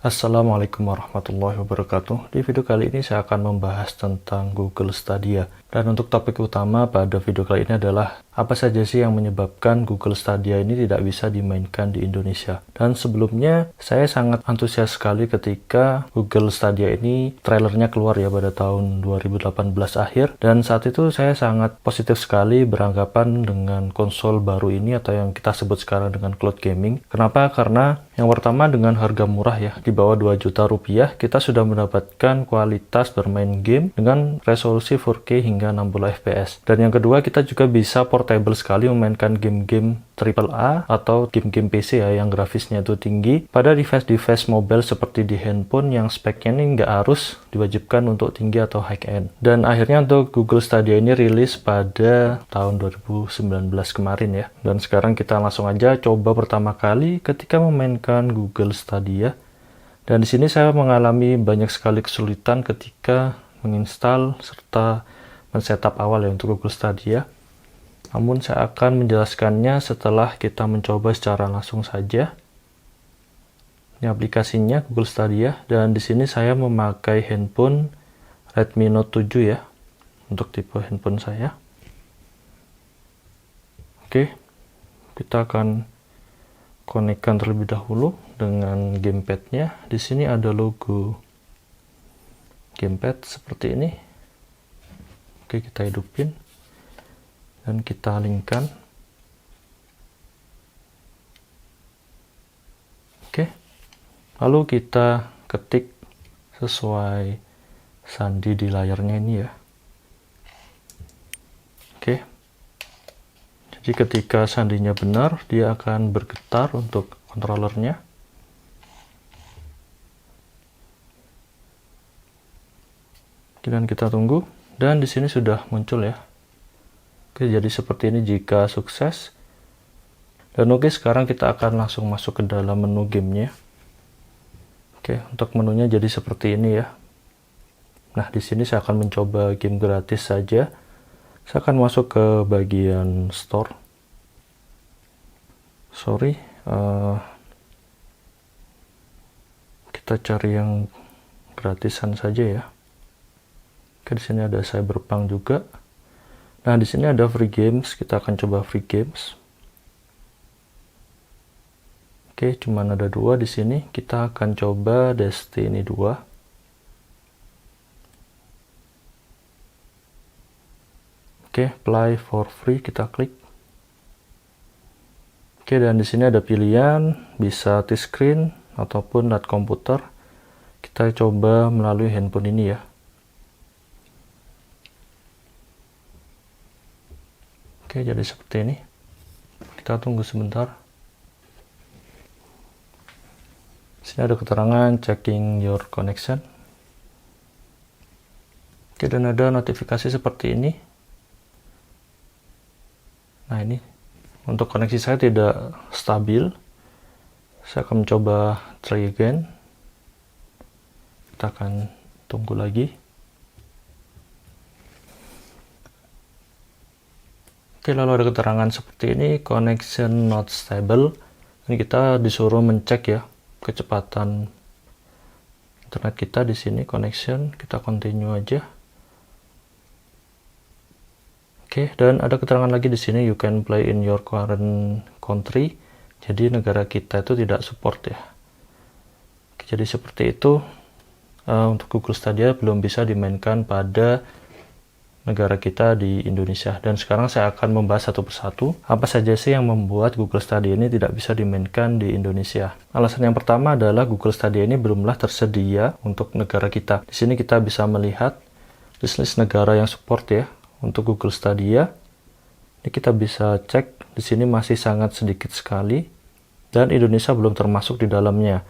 Assalamualaikum warahmatullahi wabarakatuh. Di video kali ini saya akan membahas tentang Google Stadia. Dan untuk topik utama pada video kali ini adalah apa saja sih yang menyebabkan Google Stadia ini tidak bisa dimainkan di Indonesia. Dan sebelumnya saya sangat antusias sekali ketika Google Stadia ini trailernya keluar ya pada tahun 2018 akhir. Dan saat itu saya sangat positif sekali beranggapan dengan konsol baru ini atau yang kita sebut sekarang dengan cloud gaming. Kenapa? Karena yang pertama dengan harga murah ya, di bawah 2 juta rupiah kita sudah mendapatkan kualitas bermain game dengan resolusi 4K hingga 60 fps. Dan yang kedua kita juga bisa portable sekali memainkan game-game AAA atau game-game PC ya yang grafisnya itu tinggi pada device-device mobile seperti di handphone yang speknya ini nggak harus diwajibkan untuk tinggi atau high-end. Dan akhirnya untuk Google Stadia ini rilis pada tahun 2019 kemarin ya. Dan sekarang kita langsung aja coba pertama kali ketika memainkan Google Stadia. Dan di sini saya mengalami banyak sekali kesulitan ketika menginstal serta men-setup awal ya untuk Google Stadia. Namun saya akan menjelaskannya setelah kita mencoba secara langsung saja. Ini aplikasinya Google Stadia dan di sini saya memakai handphone Redmi Note 7 ya untuk tipe handphone saya. Oke, kita akan konekkan terlebih dahulu dengan gamepad-nya. Di sini ada logo gamepad seperti ini. Oke, kita hidupin dan kita linkkan. Oke, lalu kita ketik sesuai sandi di layarnya ini ya. Oke, jadi ketika sandinya benar dia akan bergetar untuk controllernya. Dan kita tunggu. Dan di sini sudah muncul ya. Oke, jadi seperti ini jika sukses. Dan oke, sekarang kita akan langsung masuk ke dalam menu gamenya. Oke, untuk menunya jadi seperti ini ya. Nah, di sini saya akan mencoba game gratis saja. Saya akan masuk ke bagian store. Kita cari yang gratisan saja ya. Oke, di sini ada Cyberpunk juga. Nah, di sini ada free games. Kita akan coba free games. Oke, cuman ada 2 di sini. Kita akan coba Destiny 2. Oke, play for free. Kita klik. Oke, dan di sini ada pilihan bisa touchscreen ataupun lewat komputer. Kita coba melalui handphone ini ya. Oke, jadi seperti ini. Kita tunggu sebentar. Sini ada keterangan checking your connection. Oke, dan ada notifikasi seperti ini. Nah, ini untuk koneksi saya tidak stabil. Saya akan mencoba try again. Kita akan tunggu lagi. Oke, lalu ada keterangan seperti ini, connection not stable. Ini kita disuruh mencek ya kecepatan internet kita di sini connection. Kita continue aja. Oke, dan ada keterangan lagi di sini, you can play in your current country. Jadi negara kita itu tidak support ya. Oke, jadi seperti itu. Untuk Google Stadia belum bisa dimainkan pada negara kita di Indonesia. Dan sekarang saya akan membahas satu persatu apa saja sih yang membuat Google Stadia ini tidak bisa dimainkan di Indonesia. Alasan yang pertama adalah Google Stadia ini belumlah tersedia untuk negara kita. Di sini kita bisa melihat list negara yang support ya untuk Google Stadia. Ini kita bisa cek, di sini masih sangat sedikit sekali dan Indonesia belum termasuk di dalamnya.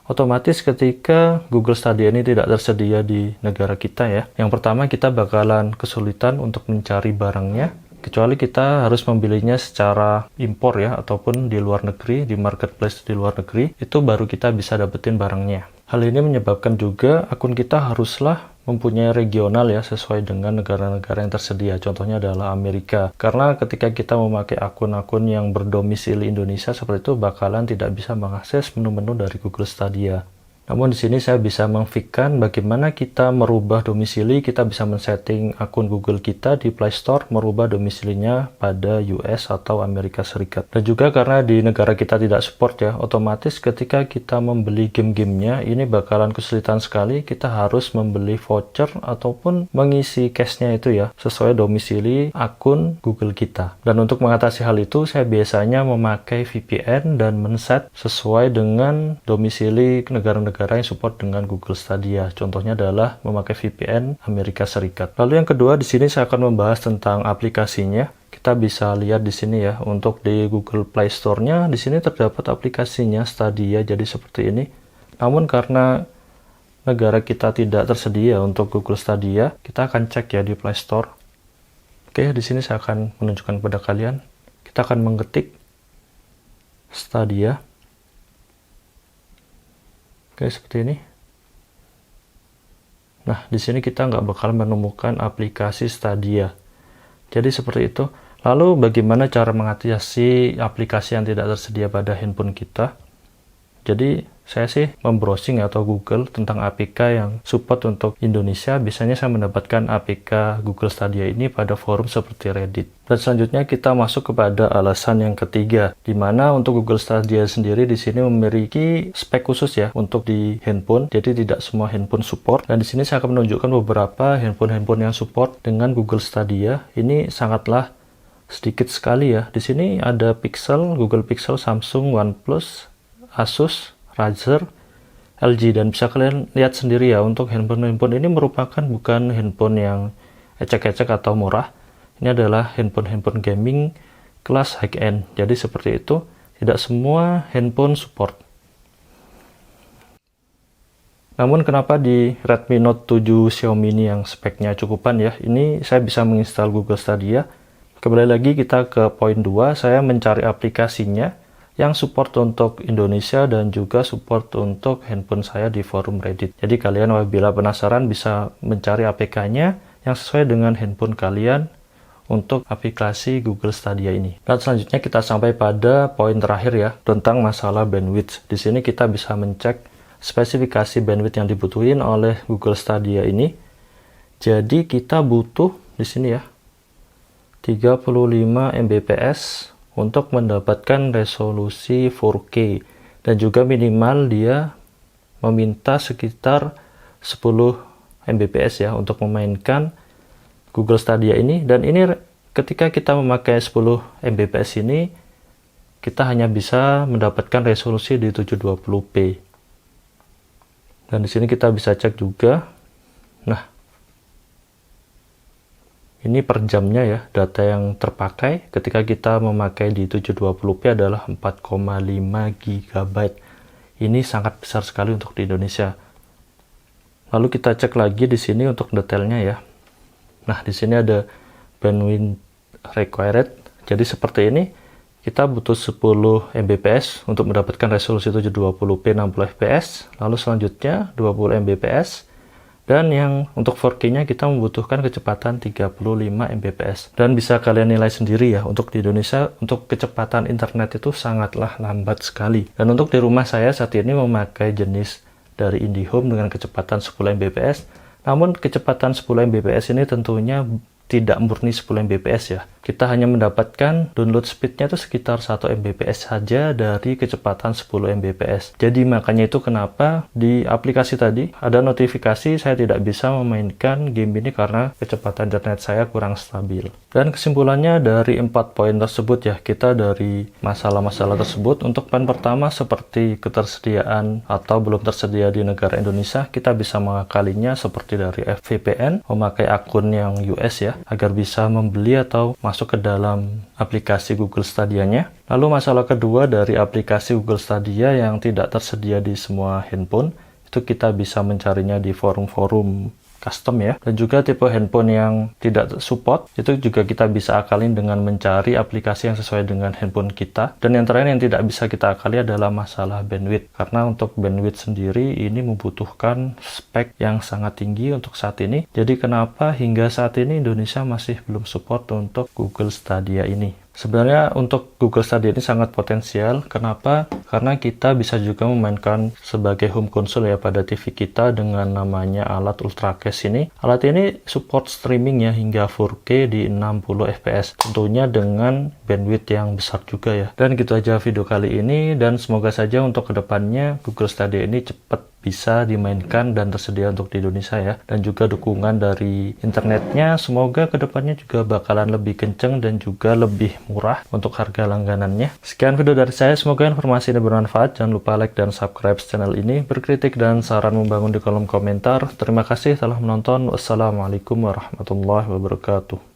Otomatis ketika Google Stadia ini tidak tersedia di negara kita ya, yang pertama kita bakalan kesulitan untuk mencari barangnya, kecuali kita harus membelinya secara impor ya, ataupun di luar negeri, di marketplace di luar negeri, itu baru kita bisa dapetin barangnya. Hal ini menyebabkan juga akun kita haruslah mempunyai regional ya, sesuai dengan negara-negara yang tersedia. Contohnya adalah Amerika. Karena ketika kita memakai akun-akun yang berdomisili Indonesia seperti itu, bakalan tidak bisa mengakses menu-menu dari Google Stadia. Namun di sini saya bisa mengfikkan bagaimana kita merubah domisili, kita bisa men-setting akun Google kita di Play Store, merubah domisilinya pada US atau Amerika Serikat. Dan juga karena di negara kita tidak support ya, otomatis ketika kita membeli game-gamenya, ini bakalan kesulitan sekali, kita harus membeli voucher ataupun mengisi cash-nya itu ya, sesuai domisili akun Google kita. Dan untuk mengatasi hal itu, saya biasanya memakai VPN dan men-set sesuai dengan domisili negara-negara yang support dengan Google Stadia. Contohnya adalah memakai VPN Amerika Serikat. Lalu yang kedua, di sini saya akan membahas tentang aplikasinya. Kita bisa lihat di sini ya, untuk di Google Play Store-nya, di sini terdapat aplikasinya Stadia, jadi seperti ini. Namun karena negara kita tidak tersedia untuk Google Stadia, kita akan cek ya di Play Store. Oke, di sini saya akan menunjukkan kepada kalian. Kita akan mengetik Stadia. Oke, seperti ini. Nah, di sini kita nggak bakal menemukan aplikasi Stadia. Jadi seperti itu. Lalu bagaimana cara mengatasi aplikasi yang tidak tersedia pada handphone kita? Jadi saya sih membrowsing atau Google tentang APK yang support untuk Indonesia. Biasanya saya mendapatkan APK Google Stadia ini pada forum seperti Reddit. Dan selanjutnya kita masuk kepada alasan yang ketiga, di mana untuk Google Stadia sendiri di sini memiliki spek khusus ya untuk di handphone. Jadi tidak semua handphone support. Dan di sini saya akan menunjukkan beberapa handphone yang support dengan Google Stadia. Ini sangatlah sedikit sekali ya. Di sini ada Pixel, Google Pixel, Samsung, OnePlus, Asus, Razer, LG, dan bisa kalian lihat sendiri ya, untuk handphone ini merupakan bukan handphone yang ecek-ecek atau murah. Ini adalah handphone gaming kelas high-end. Jadi seperti itu, tidak semua handphone support. Namun kenapa di Redmi Note 7 Xiaomi ini yang speknya cukupan ya, ini saya bisa menginstal Google Stadia. Kembali lagi kita ke poin 2, saya mencari aplikasinya yang support untuk Indonesia dan juga support untuk handphone saya di forum Reddit. Jadi kalian apabila penasaran bisa mencari APK-nya yang sesuai dengan handphone kalian untuk aplikasi Google Stadia ini. Dan selanjutnya kita sampai pada poin terakhir ya, tentang masalah bandwidth. Di sini kita bisa mencek spesifikasi bandwidth yang dibutuhin oleh Google Stadia ini. Jadi kita butuh di sini ya 35 Mbps untuk mendapatkan resolusi 4K, dan juga minimal dia meminta sekitar 10 Mbps ya untuk memainkan Google Stadia ini. Dan ini ketika kita memakai 10 Mbps ini, kita hanya bisa mendapatkan resolusi di 720p. Dan di sini kita bisa cek juga. Nah, ini per jamnya ya, data yang terpakai ketika kita memakai di 720p adalah 4,5 GB. Ini sangat besar sekali untuk di Indonesia. Lalu kita cek lagi di sini untuk detailnya ya. Nah, di sini ada bandwidth required. Jadi seperti ini, kita butuh 10 Mbps untuk mendapatkan resolusi 720p 60 fps. Lalu selanjutnya 20 Mbps. Dan yang untuk 4K-nya kita membutuhkan kecepatan 35 Mbps. Dan bisa kalian nilai sendiri ya, untuk di Indonesia, untuk kecepatan internet itu sangatlah lambat sekali. Dan untuk di rumah saya saat ini memakai jenis dari IndiHome dengan kecepatan 10 Mbps. Namun kecepatan 10 Mbps ini tentunya tidak murni 10 Mbps ya. Kita hanya mendapatkan download speednya itu sekitar 1 Mbps saja dari kecepatan 10 Mbps. Jadi makanya itu kenapa di aplikasi tadi ada notifikasi saya tidak bisa memainkan game ini karena kecepatan internet saya kurang stabil. Dan kesimpulannya dari 4 poin tersebut ya, kita dari masalah-masalah tersebut, untuk poin pertama seperti ketersediaan atau belum tersedia di negara Indonesia, kita bisa mengakalinya seperti dari VPN, memakai akun yang US ya, agar bisa membeli atau masuk ke dalam aplikasi Google Stadia-nya. Lalu masalah kedua dari aplikasi Google Stadia yang tidak tersedia di semua handphone, itu kita bisa mencarinya di forum-forum custom ya. Dan juga tipe handphone yang tidak support, itu juga kita bisa akalin dengan mencari aplikasi yang sesuai dengan handphone kita. Dan yang terakhir yang tidak bisa kita akali adalah masalah bandwidth. Karena untuk bandwidth sendiri ini membutuhkan spek yang sangat tinggi untuk saat ini. Jadi kenapa hingga saat ini Indonesia masih belum support untuk Google Stadia ini. Sebenarnya untuk Google Stadia ini sangat potensial. Kenapa? Karena kita bisa juga memainkan sebagai home console ya pada TV kita dengan namanya alat Ultracast ini. Alat ini support streamingnya hingga 4K di 60 fps. Tentunya dengan bandwidth yang besar juga ya. Dan gitu aja video kali ini, dan semoga saja untuk kedepannya Google Stadia ini cepat bisa dimainkan dan tersedia untuk di Indonesia ya, dan juga dukungan dari internetnya semoga kedepannya juga bakalan lebih kenceng dan juga lebih murah untuk harga langganannya. Sekian video dari saya, semoga informasi ini bermanfaat. Jangan lupa like dan subscribe channel ini, berkritik dan saran membangun di kolom komentar. Terima kasih telah menonton. Wassalamualaikum warahmatullahi wabarakatuh.